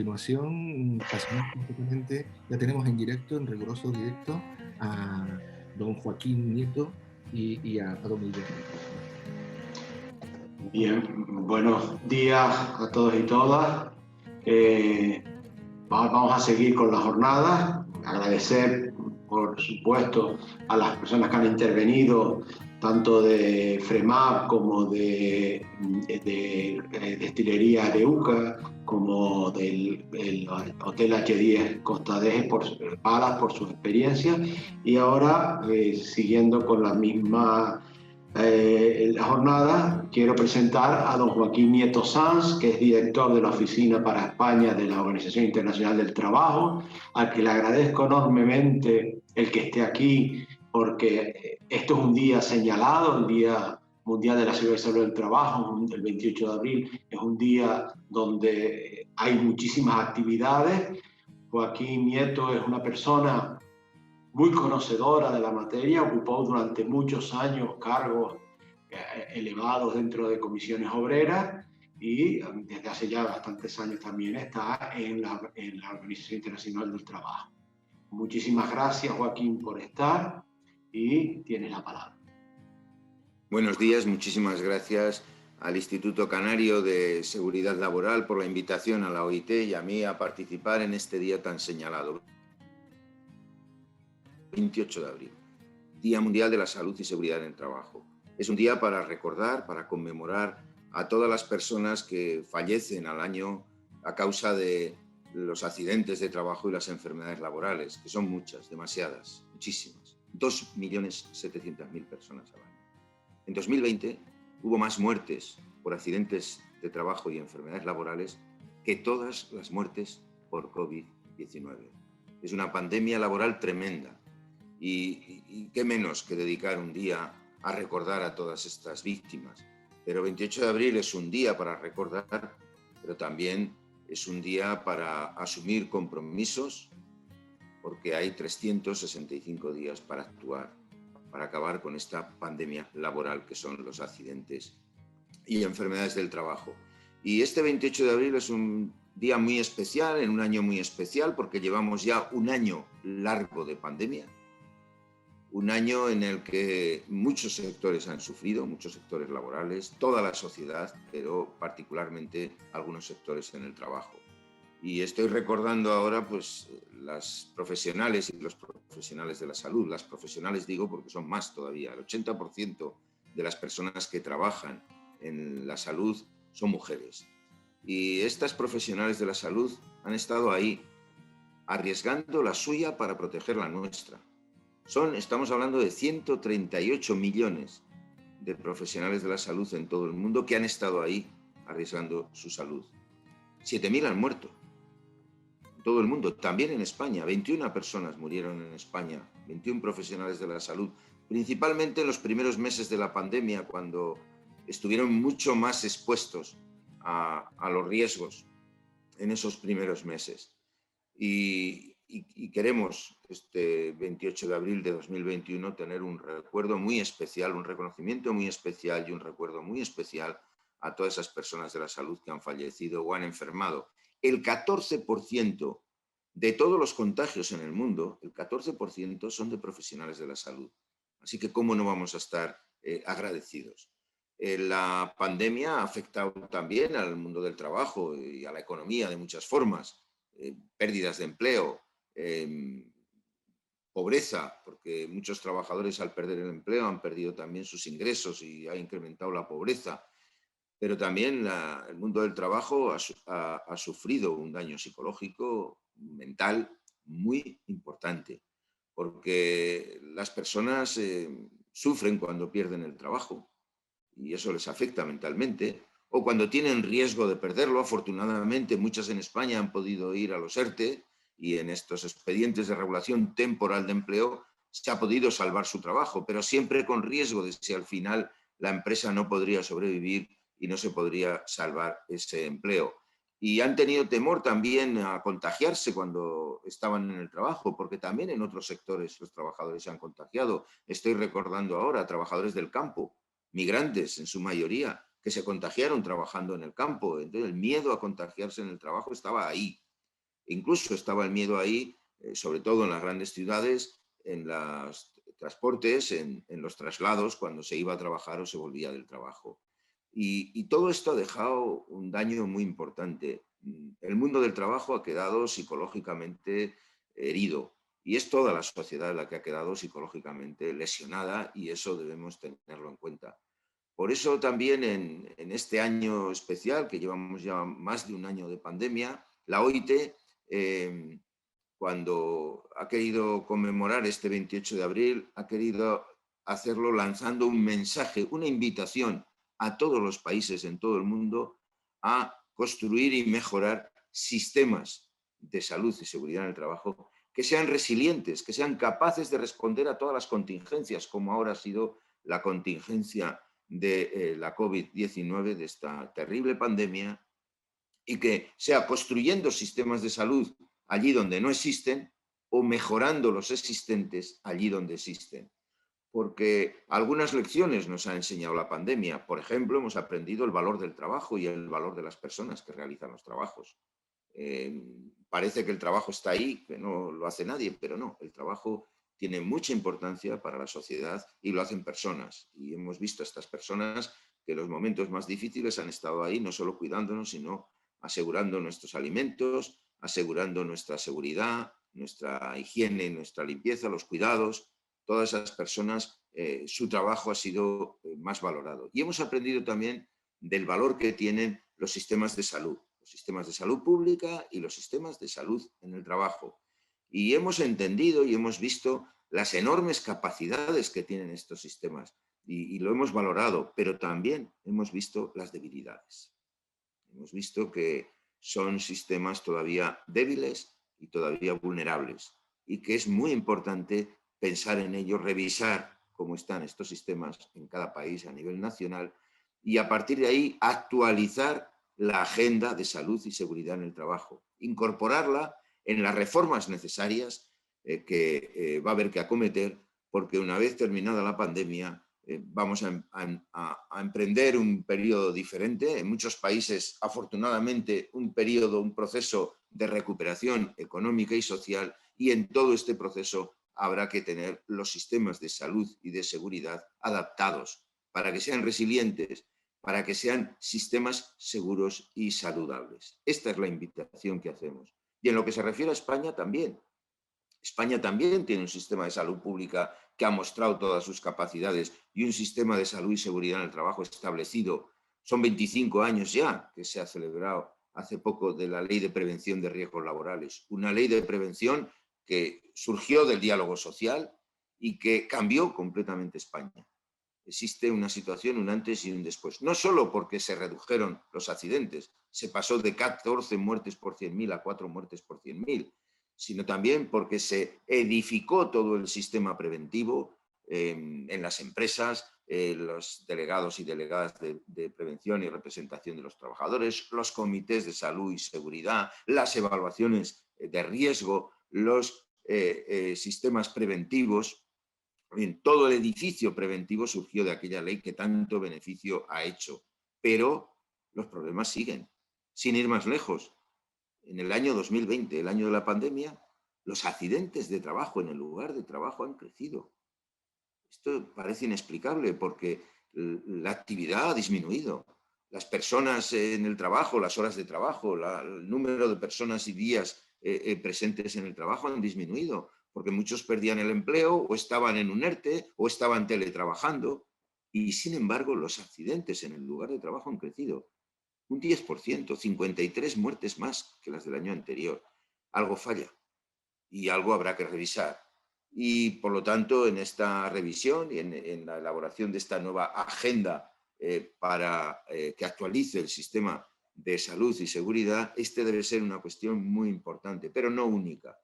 continuación pasamos completamente, ya tenemos en directo, en riguroso directo, a don Joaquín Nieto y a don Miguel. Bien, buenos días a todos y todas. Vamos a seguir con la jornada. Agradecer, por supuesto, a las personas que han intervenido, tanto de FREMAP como de Destilería de UCA, como del Hotel H10 Costa de Palas por sus experiencias. Y ahora, siguiendo con la misma la jornada, quiero presentar a don Joaquín Nieto Sanz, que es director de la Oficina para España de la Organización Internacional del Trabajo, al que le agradezco enormemente el que esté aquí, porque esto es un día señalado, el Día Mundial de la Seguridad y Salud del Trabajo, el 28 de abril, es un día donde hay muchísimas actividades. Joaquín Nieto es una persona muy conocedora de la materia, ocupó durante muchos años cargos elevados dentro de comisiones obreras y desde hace ya bastantes años también está en la Organización Internacional del Trabajo. Muchísimas gracias, Joaquín, por estar y tienes la palabra. Buenos días, muchísimas gracias al Instituto Canario de Seguridad Laboral por la invitación a la OIT y a mí a participar en este día tan señalado. 28 de abril, Día Mundial de la Salud y Seguridad en el Trabajo. Es un día para recordar, para conmemorar a todas las personas que fallecen al año a causa de los accidentes de trabajo y las enfermedades laborales, que son muchas, demasiadas, muchísimas. 2.700.000 personas al año. En 2020 hubo más muertes por accidentes de trabajo y enfermedades laborales que todas las muertes por COVID-19. Es una pandemia laboral tremenda. Y qué menos que dedicar un día a recordar a todas estas víctimas. Pero 28 de abril es un día para recordar, pero también es un día para asumir compromisos, porque hay 365 días para actuar, para acabar con esta pandemia laboral que son los accidentes y enfermedades del trabajo. Y este 28 de abril es un día muy especial, en un año muy especial, porque llevamos ya un año largo de pandemia. Un año en el que muchos sectores han sufrido, muchos sectores laborales, toda la sociedad, pero particularmente algunos sectores en el trabajo. Y estoy recordando ahora pues las profesionales y los profesionales de la salud. Las profesionales digo porque son más todavía. El 80% de las personas que trabajan en la salud son mujeres. Y estas profesionales de la salud han estado ahí, arriesgando la suya para proteger la nuestra. Estamos hablando de 138 millones de profesionales de la salud en todo el mundo que han estado ahí arriesgando su salud. 7.000 han muerto en todo el mundo, también en España. 21 personas murieron en España, 21 profesionales de la salud, principalmente en los primeros meses de la pandemia, cuando estuvieron mucho más expuestos a los riesgos en esos primeros meses. Y queremos este 28 de abril de 2021 tener un recuerdo muy especial, un reconocimiento muy especial y un recuerdo muy especial a todas esas personas de la salud que han fallecido o han enfermado. El 14% de todos los contagios en el mundo, el 14% son de profesionales de la salud. Así que ¿cómo no vamos a estar agradecidos? La pandemia ha afectado también al mundo del trabajo y a la economía de muchas formas. Pérdidas de empleo, pobreza, porque muchos trabajadores al perder el empleo han perdido también sus ingresos y ha incrementado la pobreza. Pero también el mundo del trabajo ha sufrido un daño psicológico, mental, muy importante, porque las personas sufren cuando pierden el trabajo y eso les afecta mentalmente, o cuando tienen riesgo de perderlo. Afortunadamente, muchas en España han podido ir a los ERTE y en estos expedientes de regulación temporal de empleo se ha podido salvar su trabajo, pero siempre con riesgo de si al final la empresa no podría sobrevivir y no se podría salvar ese empleo. Y han tenido temor también a contagiarse cuando estaban en el trabajo, porque también en otros sectores los trabajadores se han contagiado. Estoy recordando ahora a trabajadores del campo, migrantes en su mayoría, que se contagiaron trabajando en el campo. Entonces el miedo a contagiarse en el trabajo estaba ahí. Incluso estaba el miedo ahí, sobre todo en las grandes ciudades, en los transportes, en los traslados, cuando se iba a trabajar o se volvía del trabajo. Y todo esto ha dejado un daño muy importante. El mundo del trabajo ha quedado psicológicamente herido y es toda la sociedad la que ha quedado psicológicamente lesionada y eso debemos tenerlo en cuenta. Por eso también en este año especial, que llevamos ya más de un año de pandemia, la OIT, cuando ha querido conmemorar este 28 de abril, ha querido hacerlo lanzando un mensaje, una invitación a todos los países en todo el mundo a construir y mejorar sistemas de salud y seguridad en el trabajo que sean resilientes, que sean capaces de responder a todas las contingencias, como ahora ha sido la contingencia de la COVID-19, de esta terrible pandemia, y que sea construyendo sistemas de salud allí donde no existen o mejorando los existentes allí donde existen. Porque algunas lecciones nos ha enseñado la pandemia. Por ejemplo, hemos aprendido el valor del trabajo y el valor de las personas que realizan los trabajos. Parece que el trabajo está ahí, que no lo hace nadie, pero no, el trabajo tiene mucha importancia para la sociedad y lo hacen personas. Y hemos visto a estas personas que en los momentos más difíciles han estado ahí, no solo cuidándonos, sino asegurando nuestros alimentos, asegurando nuestra seguridad, nuestra higiene, nuestra limpieza, los cuidados. Todas esas personas, su trabajo ha sido más valorado. Y hemos aprendido también del valor que tienen los sistemas de salud pública y los sistemas de salud en el trabajo. Y hemos entendido y hemos visto las enormes capacidades que tienen estos sistemas y lo hemos valorado, pero también hemos visto las debilidades. Hemos visto que son sistemas todavía débiles y todavía vulnerables y que es muy importante pensar en ellos, revisar cómo están estos sistemas en cada país a nivel nacional y a partir de ahí actualizar la agenda de salud y seguridad en el trabajo, incorporarla en las reformas necesarias que va a haber que acometer, porque una vez terminada la pandemia vamos a emprender un periodo diferente. En muchos países, afortunadamente, un proceso de recuperación económica y social, y en todo este proceso habrá que tener los sistemas de salud y de seguridad adaptados para que sean resilientes, para que sean sistemas seguros y saludables. Esta es la invitación que hacemos. Y en lo que se refiere a España también. España también tiene un sistema de salud pública que ha mostrado todas sus capacidades y un sistema de salud y seguridad en el trabajo establecido. Son 25 años ya que se ha celebrado hace poco de la Ley de Prevención de Riesgos Laborales. Una ley de prevención que surgió del diálogo social y que cambió completamente España. Existe una situación, un antes y un después. No solo porque se redujeron los accidentes, se pasó de 14 muertes por 100.000 a 4 muertes por 100.000, sino también porque se edificó todo el sistema preventivo en las empresas, los delegados y delegadas de prevención y representación de los trabajadores, los comités de salud y seguridad, las evaluaciones de riesgo, los sistemas preventivos. Bien, todo el edificio preventivo surgió de aquella ley que tanto beneficio ha hecho, pero los problemas siguen. Sin ir más lejos, en el año 2020, el año de la pandemia, los accidentes de trabajo en el lugar de trabajo han crecido. Esto parece inexplicable porque la actividad ha disminuido. Las personas en el trabajo, las horas de trabajo, el número de personas y días presentes en el trabajo han disminuido, porque muchos perdían el empleo o estaban en un ERTE o estaban teletrabajando. Y sin embargo, los accidentes en el lugar de trabajo han crecido un 10%, 53 muertes más que las del año anterior. Algo falla y algo habrá que revisar. Y por lo tanto, en esta revisión y en la elaboración de esta nueva agenda para que actualice el sistema de salud y seguridad, este debe ser una cuestión muy importante, pero no única.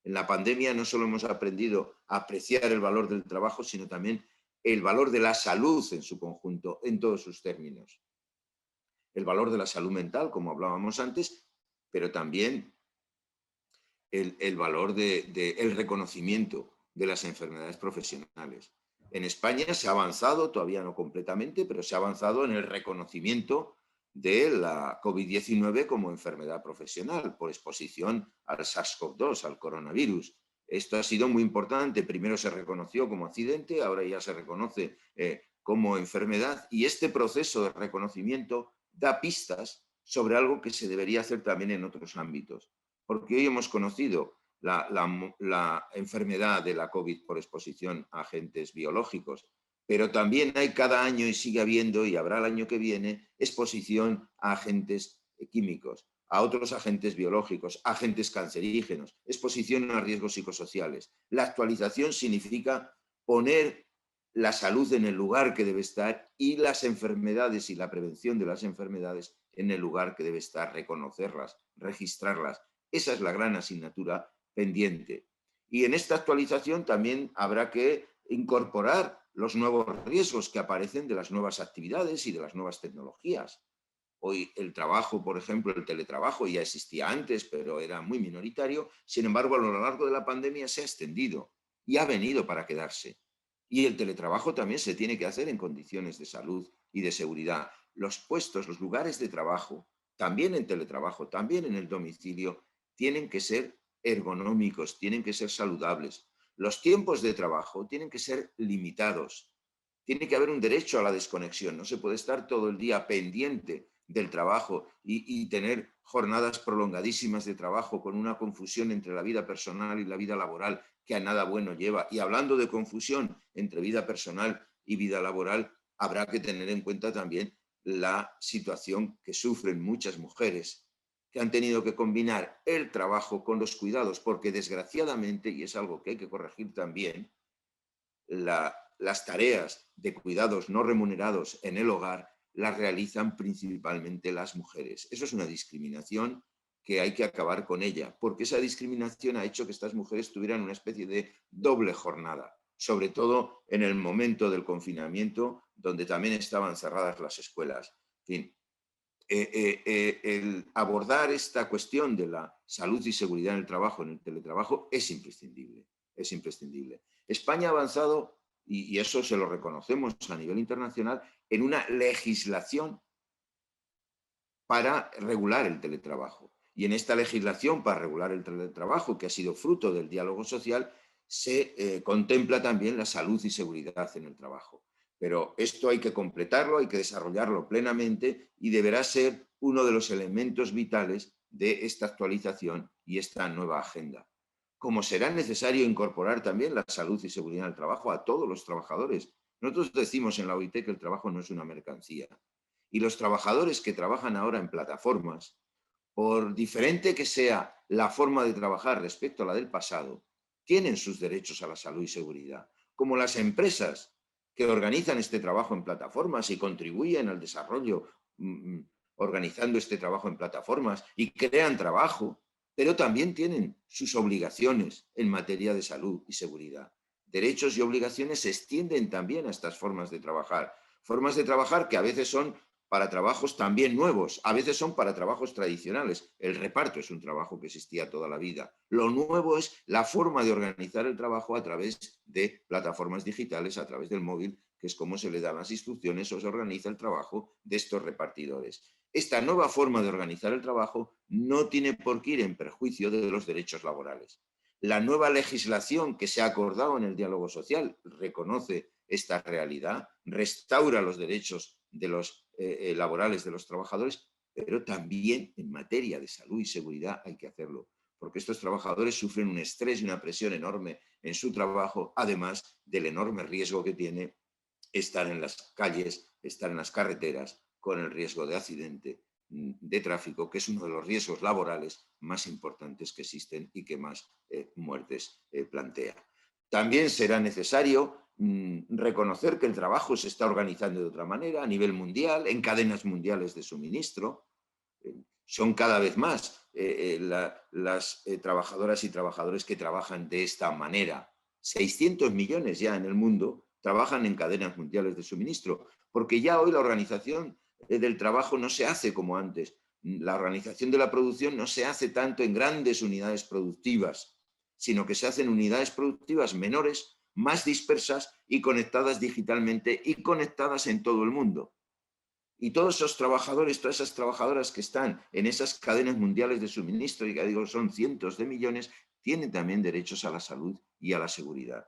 En la pandemia no solo hemos aprendido a apreciar el valor del trabajo, sino también el valor de la salud en su conjunto, en todos sus términos. El valor de la salud mental, como hablábamos antes, pero también el valor del reconocimiento de las enfermedades profesionales. En España se ha avanzado, todavía no completamente, pero se ha avanzado en el reconocimiento de la COVID-19 como enfermedad profesional por exposición al SARS-CoV-2, al coronavirus. Esto ha sido muy importante. Primero se reconoció como accidente, ahora ya se reconoce como enfermedad, y este proceso de reconocimiento da pistas sobre algo que se debería hacer también en otros ámbitos. Porque hoy hemos conocido la enfermedad de la COVID por exposición a agentes biológicos, pero también hay cada año, y sigue habiendo, y habrá el año que viene, exposición a agentes químicos, a otros agentes biológicos, agentes cancerígenos, exposición a riesgos psicosociales. La actualización significa poner la salud en el lugar que debe estar y las enfermedades y la prevención de las enfermedades en el lugar que debe estar, reconocerlas, registrarlas. Esa es la gran asignatura pendiente. Y en esta actualización también habrá que incorporar los nuevos riesgos que aparecen de las nuevas actividades y de las nuevas tecnologías. Hoy el trabajo, por ejemplo, el teletrabajo ya existía antes, pero era muy minoritario. Sin embargo, a lo largo de la pandemia se ha extendido y ha venido para quedarse. Y el teletrabajo también se tiene que hacer en condiciones de salud y de seguridad. Los puestos, los lugares de trabajo, también en teletrabajo, también en el domicilio, tienen que ser ergonómicos, tienen que ser saludables. Los tiempos de trabajo tienen que ser limitados. Tiene que haber un derecho a la desconexión. No se puede estar todo el día pendiente del trabajo y tener jornadas prolongadísimas de trabajo con una confusión entre la vida personal y la vida laboral que a nada bueno lleva. Y hablando de confusión entre vida personal y vida laboral, habrá que tener en cuenta también la situación que sufren muchas mujeres que han tenido que combinar el trabajo con los cuidados, porque desgraciadamente, y es algo que hay que corregir también, las tareas de cuidados no remunerados en el hogar las realizan principalmente las mujeres. Eso es una discriminación que hay que acabar con ella, porque esa discriminación ha hecho que estas mujeres tuvieran una especie de doble jornada, sobre todo en el momento del confinamiento, donde también estaban cerradas las escuelas. En fin, el abordar esta cuestión de la salud y seguridad en el trabajo, en el teletrabajo, es imprescindible. Es imprescindible. España ha avanzado, y eso se lo reconocemos a nivel internacional, en una legislación para regular el teletrabajo. Y en esta legislación para regular el teletrabajo, que ha sido fruto del diálogo social, se contempla también la salud y seguridad en el trabajo. Pero esto hay que completarlo, hay que desarrollarlo plenamente y deberá ser uno de los elementos vitales de esta actualización y esta nueva agenda. Como será necesario incorporar también la salud y seguridad en el trabajo a todos los trabajadores. Nosotros decimos en la OIT que el trabajo no es una mercancía. Y los trabajadores que trabajan ahora en plataformas, por diferente que sea la forma de trabajar respecto a la del pasado, tienen sus derechos a la salud y seguridad. Como las empresas que organizan este trabajo en plataformas y contribuyen al desarrollo organizando este trabajo en plataformas y crean trabajo, pero también tienen sus obligaciones en materia de salud y seguridad. Derechos y obligaciones se extienden también a estas formas de trabajar que a veces son para trabajos también nuevos, a veces son para trabajos tradicionales. El reparto es un trabajo que existía toda la vida. Lo nuevo es la forma de organizar el trabajo a través de plataformas digitales, a través del móvil, que es como se le dan las instrucciones o se organiza el trabajo de estos repartidores. Esta nueva forma de organizar el trabajo no tiene por qué ir en perjuicio de los derechos laborales. La nueva legislación que se ha acordado en el diálogo social reconoce esta realidad, restaura los derechos de los laborales de los trabajadores, pero también en materia de salud y seguridad hay que hacerlo, porque estos trabajadores sufren un estrés y una presión enorme en su trabajo, además del enorme riesgo que tiene estar en las calles, estar en las carreteras, con el riesgo de accidente de tráfico, que es uno de los riesgos laborales más importantes que existen y que más muertes plantea. También será necesario reconocer que el trabajo se está organizando de otra manera a nivel mundial, en cadenas mundiales de suministro. Son cada vez más las trabajadoras y trabajadores que trabajan de esta manera. 600 millones ya en el mundo trabajan en cadenas mundiales de suministro, porque ya hoy la organización del trabajo no se hace como antes. La organización de la producción no se hace tanto en grandes unidades productivas, sino que se hacen unidades productivas menores, más dispersas y conectadas digitalmente y conectadas en todo el mundo. Y todos esos trabajadores, todas esas trabajadoras que están en esas cadenas mundiales de suministro, y que digo son cientos de millones, tienen también derechos a la salud y a la seguridad.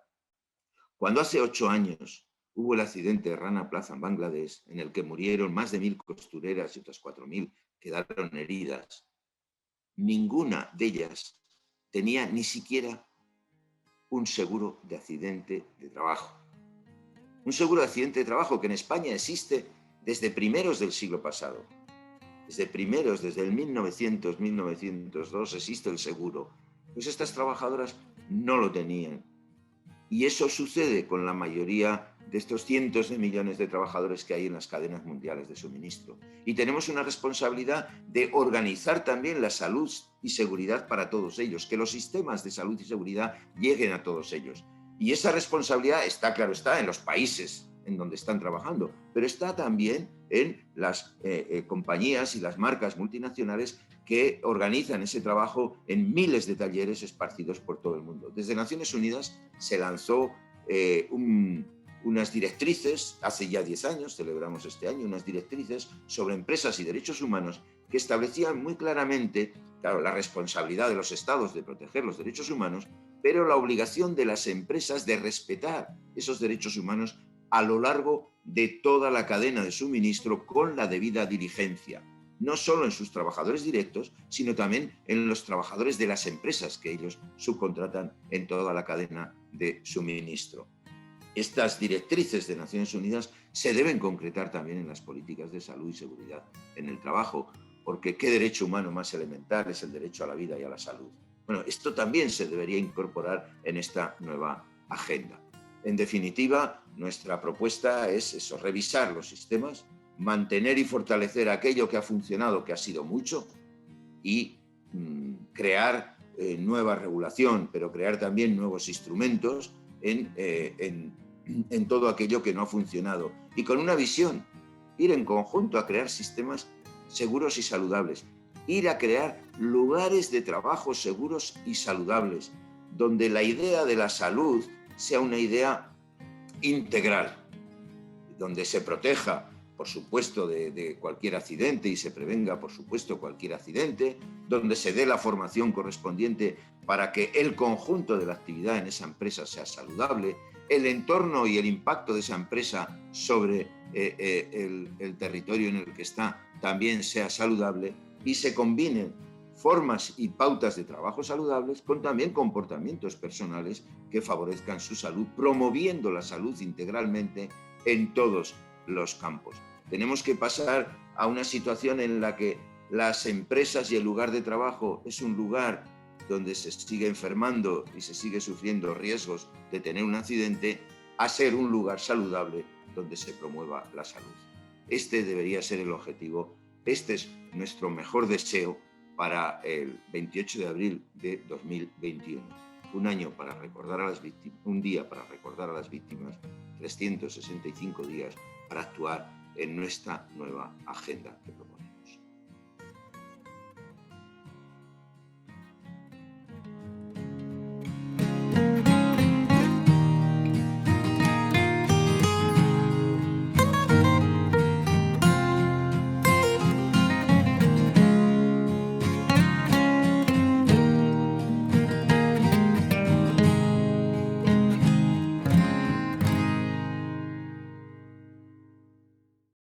Cuando hace 8 años hubo el accidente de Rana Plaza en Bangladesh, en el que murieron más de 1.000 costureras y otras 4.000 quedaron heridas, ninguna de ellas tenía ni siquiera un seguro de accidente de trabajo. Un seguro de accidente de trabajo que en España existe desde primeros del siglo pasado. Desde el 1900, 1902 existe el seguro. Pues estas trabajadoras no lo tenían. Y eso sucede con la mayoría de estos cientos de millones de trabajadores que hay en las cadenas mundiales de suministro. Y tenemos una responsabilidad de organizar también la salud y seguridad para todos ellos, que los sistemas de salud y seguridad lleguen a todos ellos. Y esa responsabilidad está, claro, está en los países en donde están trabajando, pero está también en las compañías y las marcas multinacionales que organizan ese trabajo en miles de talleres esparcidos por todo el mundo. Desde Naciones Unidas se lanzó unas directrices, hace ya 10 años, celebramos este año, unas directrices sobre empresas y derechos humanos que establecían muy claramente, claro, la responsabilidad de los estados de proteger los derechos humanos, pero la obligación de las empresas de respetar esos derechos humanos a lo largo de toda la cadena de suministro con la debida diligencia, no solo en sus trabajadores directos, sino también en los trabajadores de las empresas que ellos subcontratan en toda la cadena de suministro. Estas directrices de Naciones Unidas se deben concretar también en las políticas de salud y seguridad en el trabajo, porque ¿qué derecho humano más elemental es el derecho a la vida y a la salud? Bueno, esto también se debería incorporar en esta nueva agenda. En definitiva, nuestra propuesta es eso, revisar los sistemas, mantener y fortalecer aquello que ha funcionado, que ha sido mucho, y crear nueva regulación, pero crear también nuevos instrumentos en todo aquello que no ha funcionado. Y con una visión, ir en conjunto a crear sistemas seguros y saludables, ir a crear lugares de trabajo seguros y saludables, donde la idea de la salud sea una idea integral, donde se proteja, por supuesto, de cualquier accidente y se prevenga, por supuesto, cualquier accidente, donde se dé la formación correspondiente para que el conjunto de la actividad en esa empresa sea saludable, el entorno y el impacto de esa empresa sobre el territorio en el que está también sea saludable y se combinen formas y pautas de trabajo saludables con también comportamientos personales que favorezcan su salud, promoviendo la salud integralmente en todos los campos. Tenemos que pasar a una situación en la que las empresas y el lugar de trabajo es un lugar donde se sigue enfermando y se sigue sufriendo riesgos de tener un accidente, a ser un lugar saludable donde se promueva la salud. Este debería ser el objetivo, este es nuestro mejor deseo para el 28 de abril de 2021. Un año para recordar a las víctimas, un día para recordar a las víctimas, 365 días para actuar en nuestra nueva agenda que proponemos.